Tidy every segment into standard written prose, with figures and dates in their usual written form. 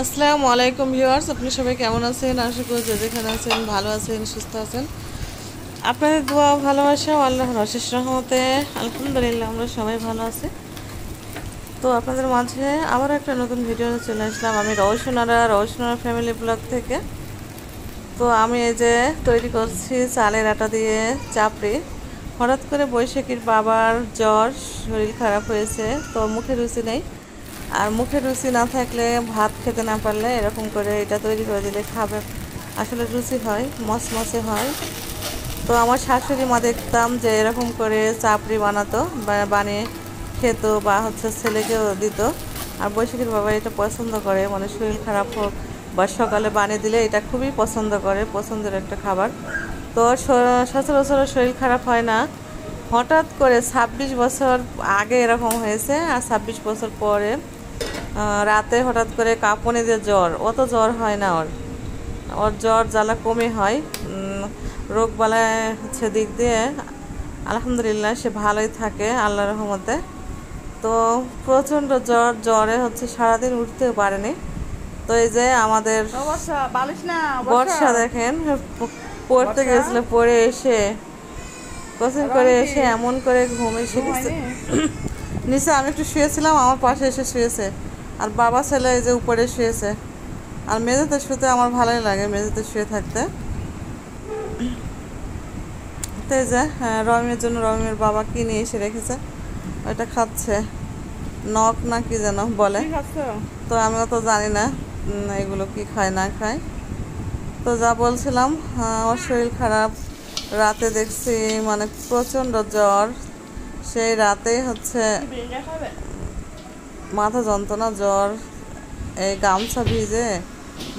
আসসালামু আলাইকুম ভিউয়ার্স, আপনি সবাই কেমন আছেন? আশা করি যে যেখানে আছেন ভালো আছেন, সুস্থ আছেন। আপনাদের দোয়া ভালোবাসা ও আল্লাহর অশেষ রহমতে আলহামদুলিল্লাহ আমরা সবাই ভালো আছি। তো আপনাদের মাঝে আবার একটা নতুন ভিডিও চলে আসলাম আমি রওশনারা ফ্যামিলি ব্লগ থেকে। তো আমি এই যে তৈরি করছি চালের আটা দিয়ে চাপড়ি। হঠাৎ করে বৈশাখীর বাবার জ্বর, শরীর খারাপ হয়েছে, তো মুখে রুচি নেই। আর মুখে রুচি না থাকলে, ভাত খেতে না পারলে এরকম করে এটা তৈরি করে দিলে খাবে, আসলে রুচি হয়, মচমচে হয়। তো আমার শাশুড়ি মা দেখতাম যে এরকম করে চাপড়ি বানাতো, বানিয়ে খেত বা ছেলেকেও দিত। আর বৈশাখীর বাবা এটা পছন্দ করে, মানে শরীর খারাপ হোক বা সকালে বানিয়ে দিলে এটা খুবই পছন্দ করে, পছন্দের একটা খাবার। তো সচরাচর শরীর খারাপ হয় না, হঠাৎ করে 26 বছর আগে এরকম হয়েছে। আর 26 বছর পরে রাতে হঠাৎ করে কাঁপুনি দিয়ে জ্বর, অত জ্বর হয় না ওর জ্বর জ্বালা কমে হয়। রোগ বালায় দিক দিয়ে আলহামদুলিল্লাহ সে ভালোই থাকে আল্লাহর রহমতে। তো প্রচণ্ড জ্বরে সারাদিন উঠতেও পারেনি। তো এই যে আমাদের বর্ষা দেখেন পড়তে গেছিল, পড়ে এসে কোচিং করে এসে এমন করে ঘুমে এসে গেছে নিচে। আমি একটু শুয়েছিলাম, আমার পাশে এসে শুয়েছে। আর বাবা ছেলে এই যে উপরে শুয়েছে। আর মেঝেতে শুতে আমার ভালোই লাগে, মেঝেতে শুয়ে থাকতে। তো এই যে রমিমের জন্য রমিমের বাবা কি নিয়ে এসে রেখেছে, ওইটা খাচ্ছে। নখ না কি যেন বলে, তো আমিও তো জানি না এগুলো কি খায় না খায়। তো যা বলছিলাম, ওর শরীর খারাপ। রাতে দেখছি মানে প্রচণ্ড জ্বর, সেই রাতেই মাথা যন্ত্রণা, জ্বর। এই গামছা ভিজে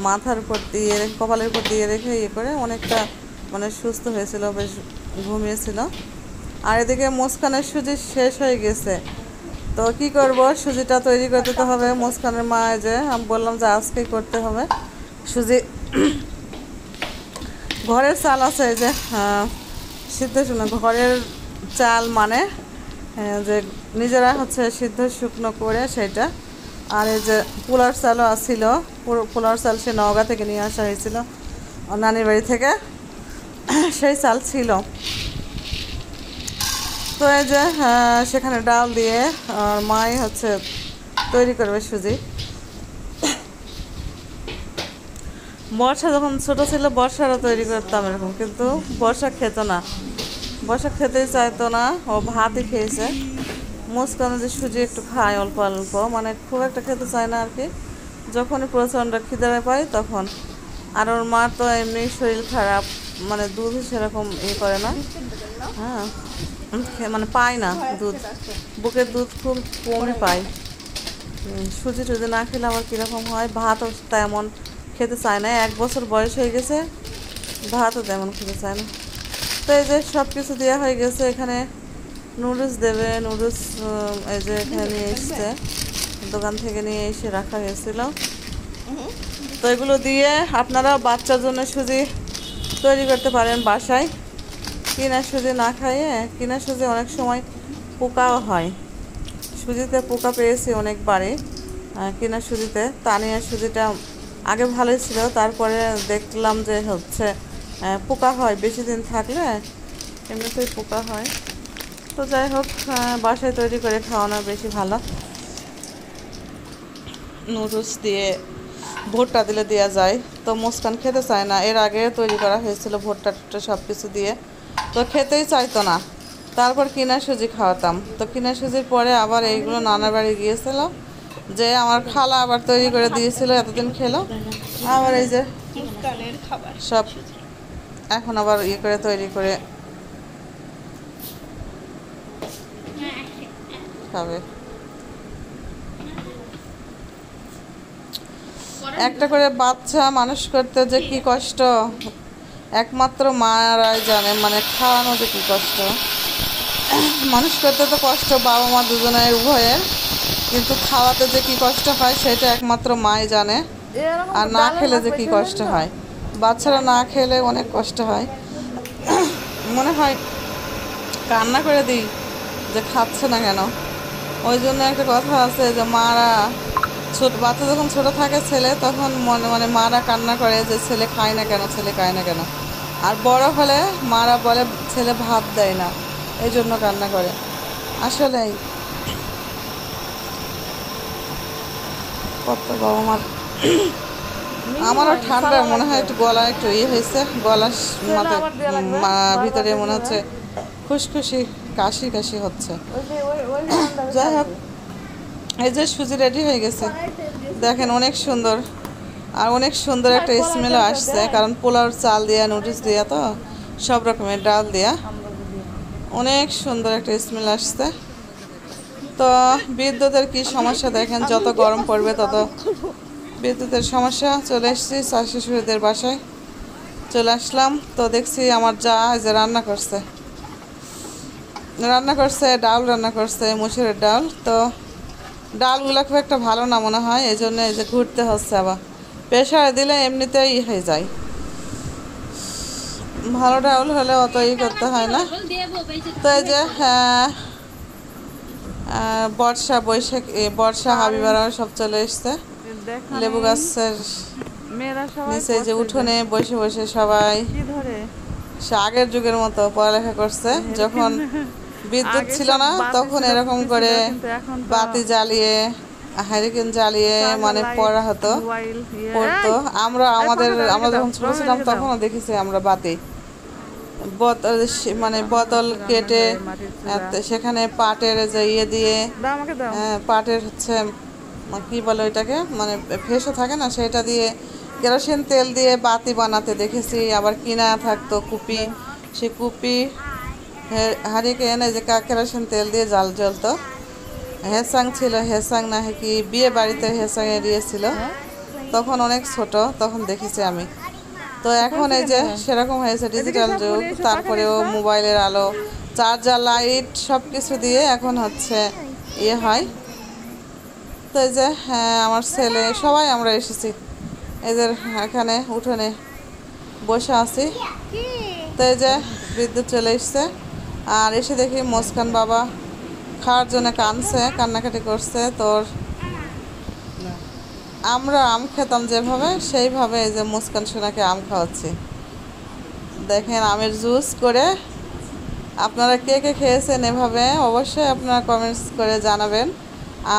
মাথার উপর দিয়ে রেখে, কপালের উপর দিয়ে রেখে করে অনেকটা মানে সুস্থ হয়েছিল, বেশ ঘুমিয়েছিল। আর এদিকে মুস্কানের সুজি শেষ হয়ে গেছে। তো কি করব, সুজিটা তৈরি করতে তো হবে। মুস্কানের মা যে আমি বললাম যে আজকেই করতে হবে সুজি। ঘরের চাল আছে, এই যে সিদ্ধ ঘরের চাল, মানে যে নিজেরা সিদ্ধ শুকনো করে সেটা। আর এই যে পোলার চালও আসছিল, পোলার চাল সে নওগাঁ থেকে নিয়ে আসা হয়েছিল নানির বাড়ি থেকে, সেই চাল ছিল। তো এই যে সেখানে ডাল দিয়ে মাই তৈরি করবে সুজি। বর্ষা যখন ছোট ছিল, বর্ষারও তৈরি করতাম এরকম, কিন্তু বর্ষা খেত না, বর্ষা খেতেই চাইতো না, ও ভাতই খেয়েছে। মুস্কানে যে সুজি একটু খায় অল্প অল্প, মানে খুব একটা খেতে চায় না আর কি, যখনই প্রচণ্ড খিদে পায় তখন। আর ওর মা তো এমনি শরীর খারাপ, মানে দুধ সেরকম করে না, হ্যাঁ মানে পায় না দুধ, বুকের দুধ খুব কমই পায়। সুজি টুজি না খেলে আমার কীরকম হয়। ভাতও তেমন খেতে চায় না, 1 বছর বয়স হয়ে গেছে, ভাতও তেমন খেতে চায় না। তো এই যে সব কিছু দেওয়া হয়ে গেছে। এখানে নুডলস দেবে, নুডলস এই যে এখানে নিয়ে এসছে, দোকান থেকে নিয়ে এসে রাখা হয়েছিল। তো এগুলো দিয়ে আপনারা বাচ্চার জন্য সুজি তৈরি করতে পারেন বাসায়। কিনা সুজি না খাইয়ে, কিনা সুজি অনেক সময় পোকাও হয়, সুজিতে পোকা পেয়েছি অনেকবারই কিনা সুজিতে। তানিয়া সুজিটা আগে ভালোই ছিল, তারপরে দেখলাম যে পোকা হয়, বেশি দিন থাকলে এমনিতেই পোকা হয়। তো যাই হোক, বাসায় তৈরি করে খাওয়ানো বেশি ভালো। নুডলস দিয়ে ভুট্টা দিলে দেওয়া যায়, তো মুস্কান খেতে চায় না। এর আগে তৈরি করা হয়েছিল ভুট্টা টুট্টা সব কিছু দিয়ে, তো খেতেই চাইতো না। তারপর কিনা সুজি খাওয়াতাম। তো কিনা সুজির পরে আবার এইগুলো নানার বাড়ি গিয়েছিল, যে আমার খালা আবার তৈরি করে দিয়েছিল, এতদিন খেলো। আবার এই যে সব এখন আবার করে তৈরি করে খাবে। একটা করে বাচ্চা মানুষ করতে যে কি কষ্ট, একমাত্র মারাই জানে, মানে খাওয়ানো যে কি কষ্ট। মানুষ করতে তো কষ্ট বাবা মা দুজনের উভয়ের, কিন্তু খাওয়াতে যে কি কষ্ট হয় সেটা একমাত্র মাই জানে। আর না খেলে যে কি কষ্ট হয়, বাচ্চারা না খেলে অনেক কষ্ট হয়। মনে হয় কান্না করে দিই যে খাচ্ছে না কেন। ওই জন্য একটা কথা আছে যে মারা ছোট বাচ্চা যখন ছোট থাকে ছেলে তখন মনে মানে মারা কান্না করে যে ছেলে খায় না কেন, ছেলে খায় না কেন। আর বড় হলে মারা বলে ছেলে ভাত দেয় না, এই জন্য কান্না করে। আসলেই কত গরম। আর আমারও ঠান্ডা মনে হয়, একটু গলা একটু ইয়ে হয়েছে, গলা মাথায় ভিতরে মনে হচ্ছে খুশখুশি কাশি কাশি হচ্ছে। যাই হোক, এই যে সুজি রেডি হয়ে গেছে দেখেন, অনেক সুন্দর। আর অনেক সুন্দর একটা স্মেলও আসছে, কারণ পোলাওর চাল দিয়া, নুডলস দিয়া, তো সব রকমের ডাল দিয়া অনেক সুন্দর একটা স্মেল আসছে। তো বিদ্যুতের কি সমস্যা দেখেন, যত গরম পড়বে তত বিদ্যুতের সমস্যা। চলে এসেছি শাশুড়িদের বাসায়, চলে আসলাম। তো দেখছি আমার যা যে রান্না করছে ডাল রান্না করছে, মুসুরের ডাল। তো ডালগুলো খুব একটা ভালো না মনে হয়, এই জন্য এই যে ঘুরতে হচ্ছে। আবার প্রেশারে দিলে এমনিতেই হয়ে যায়, ভালো ডাউল হলে অত করতে হয় না। তো এই যে বর্ষা হাবিবারা সব চলে এসছে লেবু গাছের নিচে, যে উঠোনে বসে বসে সবাই আগের যুগের মতো পড়ালেখা করছে। যখন বিদ্যুৎ ছিল না তখন এরকম করে বাতি জ্বালিয়ে, হ্যারিকেন জ্বালিয়ে মানে পড়া হতো, পড়তো। আমরা যখন ছোট ছিলাম তখনও দেখেছি আমরা বাতি মানে বোতল কেটে সেখানে পাটের যে ইয়ে দিয়ে, পাটের হচ্ছে কি বলে ওইটাকে, মানে ফেসও থাকে না, সেটা দিয়ে কেরোসিন তেল দিয়ে বাতি বানাতে দেখেছি। আবার কিনা থাকতো কুপি, সে কুপি হারিকেন এই যে কেরোসিন তেল দিয়ে জাল জ্বলতো। হেসাং ছিল, হেসাং না কি বিয়ে বাড়িতে হেসাং এড়িয়েছিল, তখন অনেক ছোট, তখন দেখেছি আমি। তো এখন এই যে সেরকম হয়েছে ডিজিটাল যুগ, তারপরেও মোবাইলের আলো, চার্জার, লাইট সব কিছু দিয়ে এখন হচ্ছে ইয়ে হয়। তো এই যে আমার ছেলে সবাই আমরা এসেছি, এদের এখানে উঠোনে বসে আছি। তো এই যে বিদ্যুৎ চলে এসছে, আর এসে দেখি মুস্কান বাবা খাওয়ার জন্য কান্নাকাটি করছে। তোর আমরা আম খেতাম যেভাবে, সেইভাবে এই যে মুস্কান সোনাকে আম খাওয়াচ্ছি। দেখেন আমের জুস করে। আপনারা কে কে খেয়েছেন এভাবে, অবশ্যই আপনারা কমেন্টস করে জানাবেন।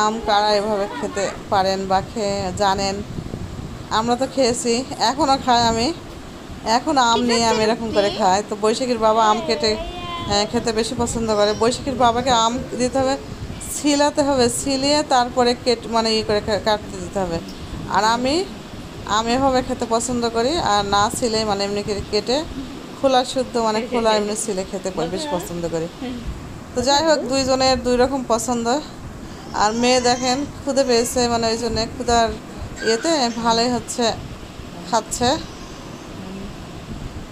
আম কারা এভাবে খেতে পারেন বা খেয়ে জানেন। আমরা তো খেয়েছি, এখনও খাই আমি, এখন আম নিয়ে আমি এরকম করে খাই। তো বৈশাখীর বাবা আম কেটে খেতে বেশি পছন্দ করে। বৈশাখীর বাবাকে আম দিতে হবে, ছিলাতে হবে, ছিলিয়ে তারপরে মানে করে কাটতে দিতে হবে। আর আমি এভাবে খেতে পছন্দ করি, আর না ছিলে মানে এমনি কেটে খোলা শুদ্ধ মানে খোলা এমনি ছিলে খেতে বেশি পছন্দ করি। তো যাই হোক, দুইজনের দুই রকম পছন্দ। আর মেয়ে দেখেন ক্ষুদে পেয়েছে, মানে ওই জন্যে ক্ষুদার ইয়েতে ভালোই হচ্ছে খাচ্ছে।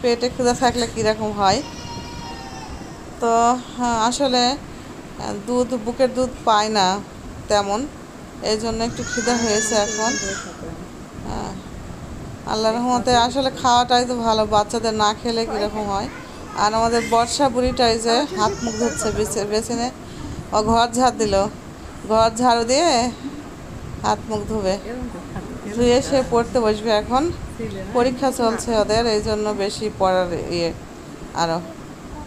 পেটে ক্ষুদা থাকলে কীরকম হয়। তো আসলে বুকের দুধ পায় না তেমন, এই জন্য একটু খিদা হয়েছে এখন। আল্লাহর রহমতে আসলে খাওয়াটাই তো ভালো, বাচ্চাদের না খেলে কীরকম হয়। আর আমাদের বর্ষা বুড়িটাই যে হাত মুখ ধুচ্ছে বেসিনে, ও ঘর ঝাড়ু দিয়ে হাত মুখ ধুয়ে সে পড়তে বসবে। এখন পরীক্ষা চলছে ওদের, এই জন্য বেশি পড়ার ইয়ে আরও।